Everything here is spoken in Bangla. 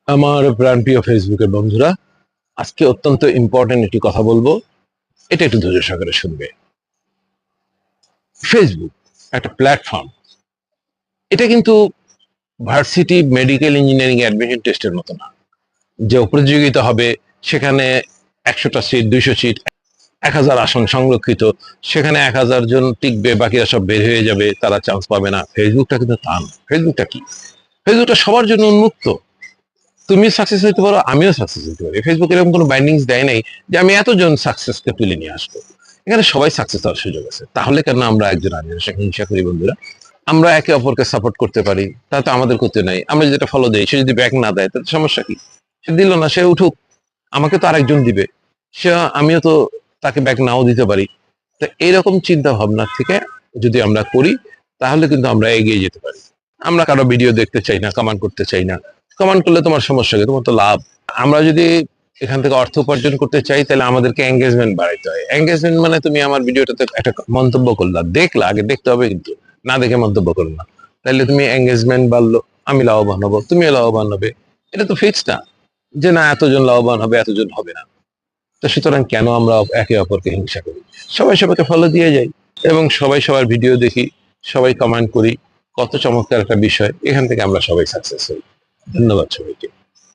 আমার প্রাণপ্রিয় ফেসবুকের বন্ধুরা, আজকে অত্যন্ত ইম্পর্টেন্ট একটি কথা বলবো। এটা একটু ধৈর্য সহকারে শুনবে। ফেসবুক একটা প্ল্যাটফর্ম। এটা কিন্তু ভার্সিটি, মেডিকেল, ইঞ্জিনিয়ারিং অ্যাডমিশন টেস্টের মতো না যে প্রতিযোগিতা হবে, সেখানে 100টা সিট, 200 সিট, 1000 আসন সংরক্ষিত, সেখানে 1000 জন টিকবে, বাকিরা সব বের হয়ে যাবে, তারা চান্স পাবে না। ফেসবুকটা কিন্তু তা না। ফেসবুকটা কি? ফেসবুকটা সবার জন্য উন্মুক্ত। তুমি সাকসেস হইতে পারো, আমিও সাকসেস হইতে পারি। ফেসবুক এরকম কোনো বাইন্ডিংস দেয় নাই যে আমি এতজন সাকসেসকে তুলে নিয়ে আসবো। এখানে সবাই সাকসেস হওয়ার সুযোগ আছে। তাহলে কেন আমরা একজন আরেকজনের সাথে হিংসা করি বন্ধুরা? আমরা একে অপরকে সাপোর্ট করতে পারি, তা তো আমাদের করতে নাই। আমরা যেটা ফলো দেই, সে যদি ব্যাক না দেয় তাতে সমস্যা কি? সে দিল না, সে উঠুক, আমাকে তো আরেকজন দিবে। সে, আমিও তো তাকে ব্যাক নাও দিতে পারি। তো এইরকম চিন্তা ভাবনা থেকে যদি আমরা করি, তাহলে কিন্তু আমরা এগিয়ে যেতে পারি। আমরা কারো ভিডিও দেখতে চাই না, কমেন্ট করতে চাই না। কমেন্ট করলে তোমার সমস্যা কি? তোমার তো লাভ। আমরা যদি এখান থেকে অর্থ উপার্জন করতে চাই, তাহলে আমাদেরকে এঙ্গেজমেন্ট বাড়াইতে হয়। এঙ্গেজমেন্ট মানে তুমি আমার ভিডিওটাতে একটা মন্তব্য করলা, দেখলা, আগে দেখতে হবে কিন্তু, না দেখে মন্তব্য করো না। তাহলে তুমি এঙ্গেজমেন্ট বাড়লো, আমি লাভবান হবো, তুমিও লাভবান হবে। এটা তো ফিক্স না যে না এতজন লাভবান হবে, এতজন হবে না। তো সুতরাং কেন আমরা একে অপরকে হিংসা করি? সবাই সবাইকে ফলো দিয়ে যাই এবং সবাই সবার ভিডিও দেখি, সবাই কমেন্ট করি। কত চমৎকার একটা বিষয়! এখান থেকে আমরা সবাই সাকসেস হই। ধন্যবাদ সবাইকে।